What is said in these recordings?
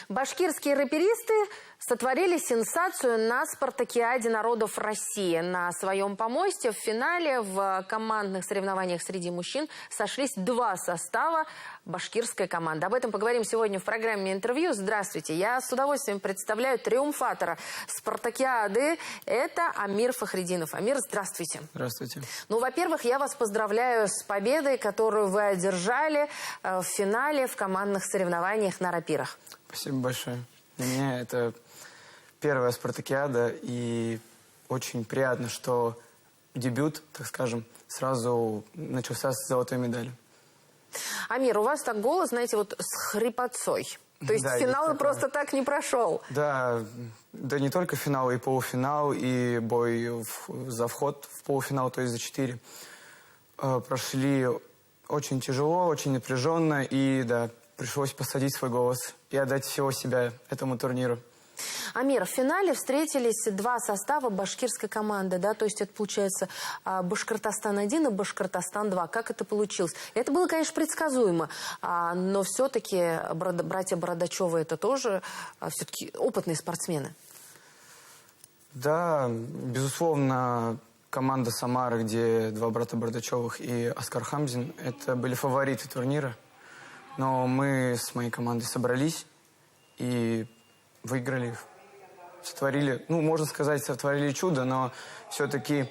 Башкирские рэперисты сотворили сенсацию на спартакиаде народов России. На своем помосте в финале в командных соревнованиях среди мужчин сошлись два состава башкирской команды. Об этом поговорим сегодня в программе «Интервью». Здравствуйте. Я с удовольствием представляю триумфатора спартакиады. Это Амир Фахридинов. Амир, здравствуйте. Здравствуйте. Ну, во-первых, я вас поздравляю с победой, которую вы одержали в финале в командных соревнованиях на рапирах. Спасибо большое. Для меня это первая спартакиада, и очень приятно, что дебют, так скажем, сразу начался с золотой медали. Амир, у вас так голос, знаете, вот с хрипотцой. То есть да, финал просто так не прошел. Да, не только финал, и полуфинал, и бой за вход в полуфинал, то есть за 4. Прошли очень тяжело, очень напряженно, и да, пришлось посадить свой голос и отдать всего себя этому турниру. Амир, в финале встретились два состава башкирской команды, да, то есть это получается Башкортостан-1 и Башкортостан-2. Как это получилось? Это было, конечно, предсказуемо, но все-таки братья Бородачевы это тоже все-таки опытные спортсмены. Да, безусловно, команда Самары, где два брата Бардачевых и Оскар Хамзин, это были фавориты турнира. Но мы с моей командой собрались и выиграли их. Сотворили, можно сказать, сотворили чудо, но все-таки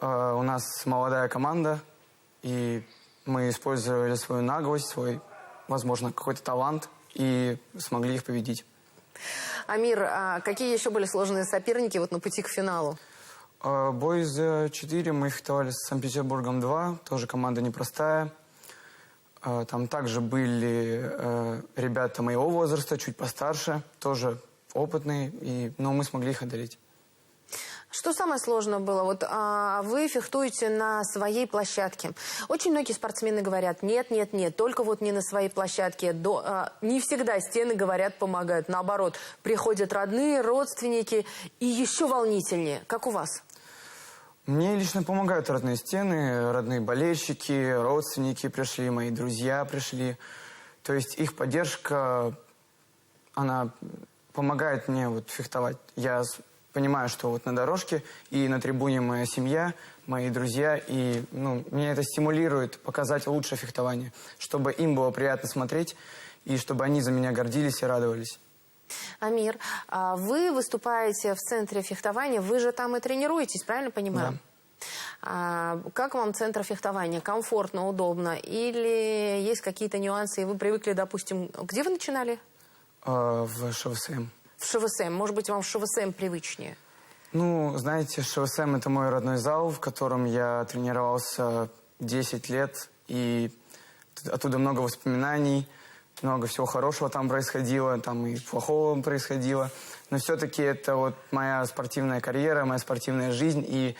у нас молодая команда, и мы использовали свою наглость, свой, возможно, какой-то талант, и смогли их победить. Амир, какие еще были сложные соперники вот на пути к финалу? Бой за 4 мы фехтовали с Санкт-Петербургом-2, тоже команда непростая. Там также были ребята моего возраста, чуть постарше, тоже опытные, но мы смогли их одолеть. Что самое сложное было? Вот вы фехтуете на своей площадке. Очень многие спортсмены говорят, нет, только вот не на своей площадке. Не всегда стены, говорят, помогают. Наоборот, приходят родные, родственники и еще волнительнее. Как у вас? Мне лично помогают родные стены, родные болельщики, родственники пришли, мои друзья пришли. То есть их поддержка, она помогает мне вот фехтовать. Я понимаю, что вот на дорожке и на трибуне моя семья, мои друзья, и меня это стимулирует показать лучшее фехтование, чтобы им было приятно смотреть, и чтобы они за меня гордились и радовались. Амир, вы выступаете в центре фехтования, вы же там и тренируетесь, правильно понимаю? Да. Как вам центр фехтования? Комфортно, удобно? Или есть какие-то нюансы, и вы привыкли, допустим... Где вы начинали? В ШВСМ. В ШВСМ. Может быть, вам в ШВСМ привычнее? Знаете, ШВСМ – это мой родной зал, в котором я тренировался 10 лет, и оттуда много воспоминаний. Много всего хорошего там происходило, там и плохого происходило. Но все-таки это вот моя спортивная карьера, моя спортивная жизнь, и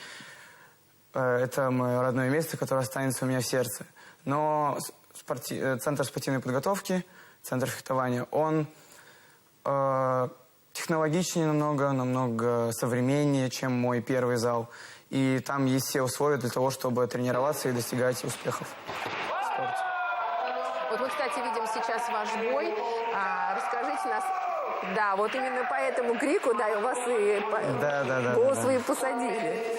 это мое родное место, которое останется у меня в сердце. Но Центр спортивной подготовки, Центр фехтования, он технологичнее намного современнее, чем мой первый зал. И там есть все условия для того, чтобы тренироваться и достигать успехов в спорте. Вот мы, кстати, видим сейчас ваш бой. Расскажите нас... Да, вот именно по этому крику, да, и у вас и голос вы и посадили.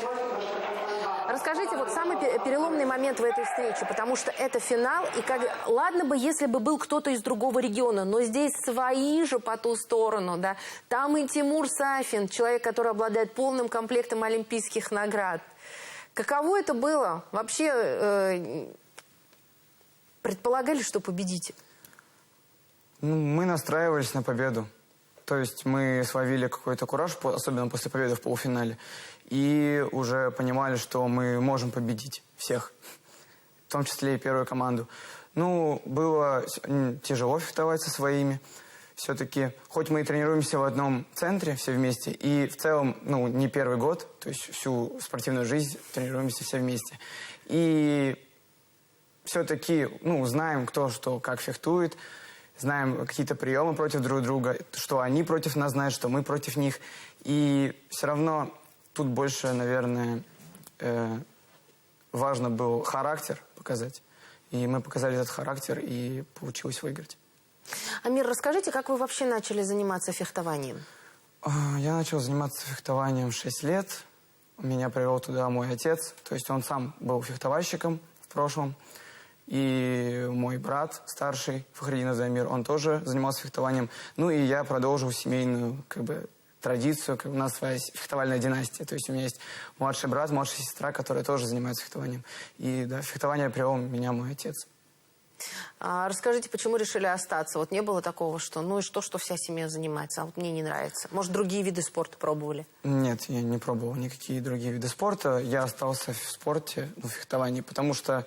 Расскажите, вот самый переломный момент в этой встрече, потому что это финал, и ладно бы, если бы был кто-то из другого региона, но здесь свои же по ту сторону, да. Там и Тимур Сафин, человек, который обладает полным комплектом олимпийских наград. Каково это было? Вообще... Предполагали, что победите? Мы настраивались на победу. То есть мы словили какой-то кураж, особенно после победы в полуфинале. И уже понимали, что мы можем победить всех. В том числе и первую команду. Было тяжело фехтовать со своими. Все-таки, хоть мы и тренируемся в одном центре все вместе, и в целом, не первый год, то есть всю спортивную жизнь тренируемся все вместе. И... все-таки, знаем, кто что, как фехтует, знаем какие-то приемы против друг друга, что они против нас знают, что мы против них. И все равно тут больше, наверное, важно был характер показать. И мы показали этот характер, и получилось выиграть. Амир, расскажите, как вы вообще начали заниматься фехтованием? Я начал заниматься фехтованием в 6 лет. Меня привел туда мой отец. То есть он сам был фехтовальщиком в прошлом. И мой брат старший, Фахридин Азамир, он тоже занимался фехтованием. Ну и я продолжил семейную традицию. У нас своя фехтовальная династия. То есть у меня есть младший брат, младшая сестра, которые тоже занимаются фехтованием. И да, в фехтование привел меня мой отец. Расскажите, почему решили остаться? Вот не было такого, что ну и что вся семья занимается, а вот мне не нравится. Может, другие виды спорта пробовали? Нет, я не пробовал никакие другие виды спорта. Я остался в спорте, в фехтовании, потому что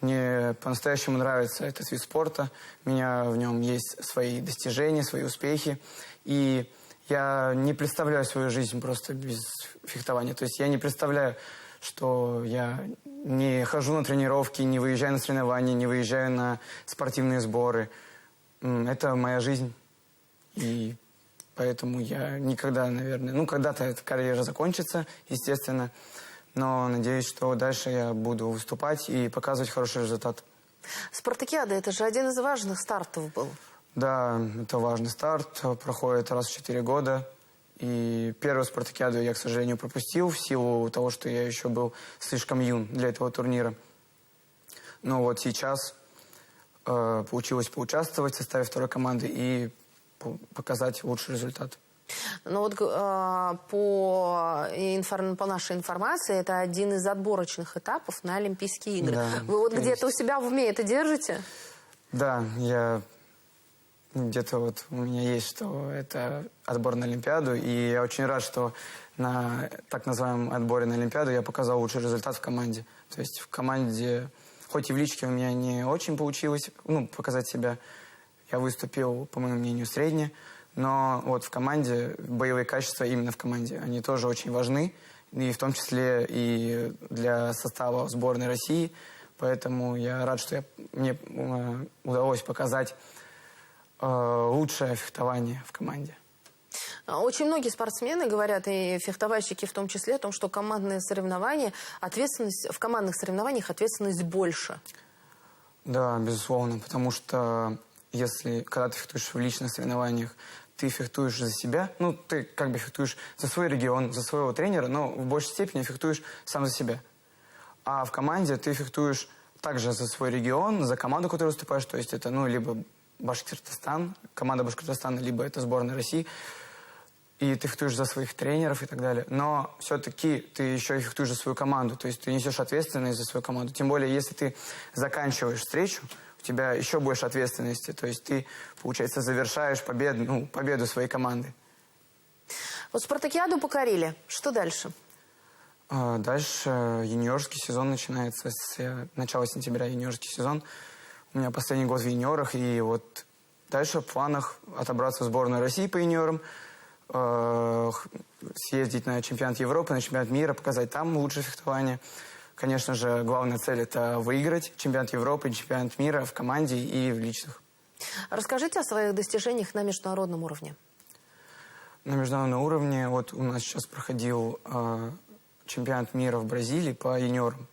мне по-настоящему нравится этот вид спорта. У меня в нем есть свои достижения, свои успехи. И я не представляю свою жизнь просто без фехтования. То есть я не представляю, что я не хожу на тренировки, не выезжаю на соревнования, не выезжаю на спортивные сборы. Это моя жизнь. И поэтому я никогда, наверное... когда-то эта карьера закончится, естественно. Но надеюсь, что дальше я буду выступать и показывать хороший результат. Спартакиада – это же один из важных стартов был. Да, это важный старт. Проходит раз в 4 года. И первую спартакиаду я, к сожалению, пропустил в силу того, что я еще был слишком юн для этого турнира. Но вот сейчас получилось поучаствовать в составе второй команды и показать лучший результат. Ну вот по нашей информации, это один из отборочных этапов на Олимпийские игры. Да, вы вот где-то у себя в уме это держите? Да, я где-то вот у меня есть, что это отбор на Олимпиаду, и я очень рад, что на так называемом отборе на Олимпиаду я показал лучший результат в команде. То есть в команде, хоть и в личке у меня не очень получилось показать себя, я выступил, по моему мнению, средне, но вот в команде, боевые качества именно в команде, они тоже очень важны, и в том числе и для состава сборной России. Поэтому я рад, что мне удалось показать лучшее фехтование в команде. Очень многие спортсмены говорят, и фехтовальщики в том числе, о том, что командные соревнования, в командных соревнованиях ответственность больше. Да, безусловно, потому что когда ты фехтуешь в личных соревнованиях, ты фехтуешь за себя, ты фехтуешь за свой регион, за своего тренера, но в большей степени фехтуешь сам за себя. А в команде ты фехтуешь также за свой регион, за команду, которой выступаешь, то есть это либо Башкортостан, команда Башкортостана, либо это сборная России. И ты фехтуешь за своих тренеров и так далее. Но все-таки ты еще и фехтуешь за свою команду. То есть ты несешь ответственность за свою команду. Тем более, если ты заканчиваешь встречу, у тебя еще больше ответственности. То есть ты, получается, завершаешь победу своей команды. Вот спартакиаду покорили. Что дальше? Дальше юниорский сезон начинается. С начала сентября юниорский сезон. У меня последний год в юниорах, и вот дальше в планах отобраться в сборную России по юниорам, съездить на чемпионат Европы, на чемпионат мира, показать там лучшее фехтование. Конечно же, главная цель – это выиграть чемпионат Европы, чемпионат мира в команде и в личных. Расскажите о своих достижениях на международном уровне. На международном уровне вот у нас сейчас проходил чемпионат мира в Бразилии по юниорам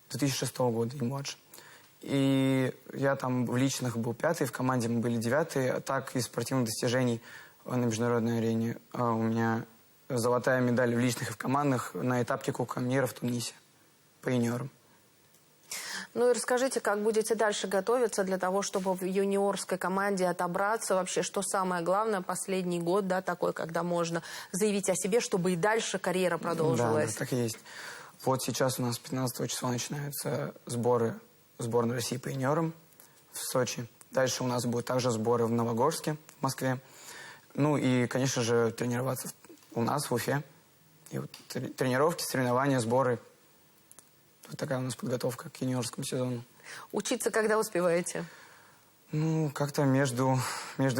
2006 года и младше. И я там в личных был 5-й, в команде мы были 9-й. А так, из спортивных достижений на международной арене у меня золотая медаль в личных и в командных на этапе Кубка мира в Тунисе по юниорам. Ну и расскажите, как будете дальше готовиться для того, чтобы в юниорской команде отобраться? Вообще, что самое главное, последний год, такой, когда можно заявить о себе, чтобы и дальше карьера продолжилась? Да, так и есть. Вот сейчас у нас 15 числа начинаются сборы сборной России по юниорам в Сочи. Дальше у нас будут также сборы в Новогорске, в Москве. И, конечно же, тренироваться у нас, в Уфе. И вот тренировки, соревнования, сборы. Вот такая у нас подготовка к юниорскому сезону. Учиться когда успеваете? Как-то между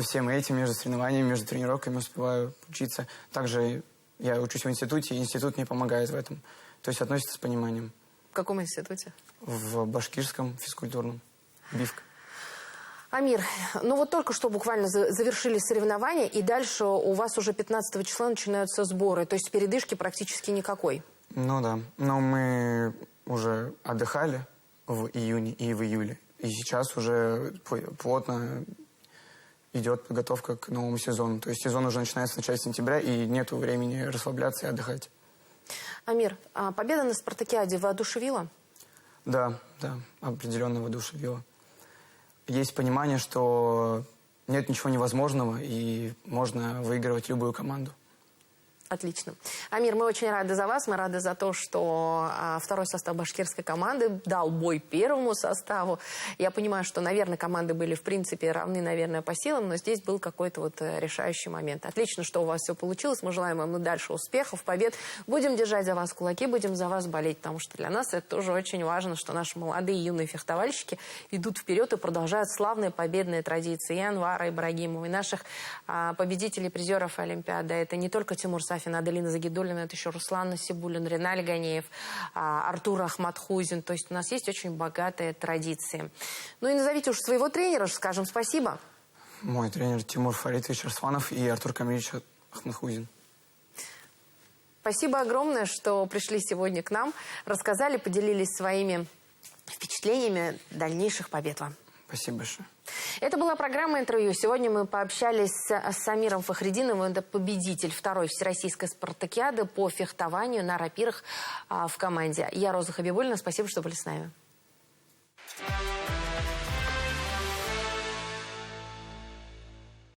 всем этим, между соревнованиями, между тренировками успеваю учиться. Также я учусь в институте, и институт мне помогает в этом. То есть относится с пониманием. В каком институте? В башкирском физкультурном. БИФК. Амир, вот только что буквально завершили соревнования, и дальше у вас уже 15 числа начинаются сборы. То есть передышки практически никакой. Да. Но мы уже отдыхали в июне и в июле. И сейчас уже плотно идет подготовка к новому сезону. То есть сезон уже начинается в начале сентября, и нет времени расслабляться и отдыхать. Амир, а победа на спартакиаде воодушевила? Да, определенно воодушевила. Есть понимание, что нет ничего невозможного, и можно выигрывать любую команду. Отлично. Амир, мы очень рады за вас. Мы рады за то, что второй состав башкирской команды дал бой первому составу. Я понимаю, что, наверное, команды были, в принципе, равны, наверное, по силам, но здесь был какой-то вот решающий момент. Отлично, что у вас все получилось. Мы желаем вам и дальше успехов, побед. Будем держать за вас кулаки, будем за вас болеть, потому что для нас это тоже очень важно, что наши молодые юные фехтовальщики идут вперед и продолжают славные победные традиции. И Анвара Ибрагимова, и наших победителей, призеров Олимпиады. Это не только Тимур Сафин, Аделина Загидуллина, это еще Руслан Насибуллин, Реналь Ганеев, Артур Ахматхузин. То есть у нас есть очень богатые традиции. Ну и назовите уж своего тренера, скажем спасибо. Мой тренер Тимур Фаритович Арсланов и Артур Камилевич Ахматхузин. Спасибо огромное, что пришли сегодня к нам, рассказали, поделились своими впечатлениями. Дальнейших побед вам. Спасибо большое. Это была программа «Интервью». Сегодня мы пообщались с Самиром Фахридиновым. Это победитель второй всероссийской спартакиады по фехтованию на рапирах в команде. Я Роза Хабибуллина. Спасибо, что были с нами.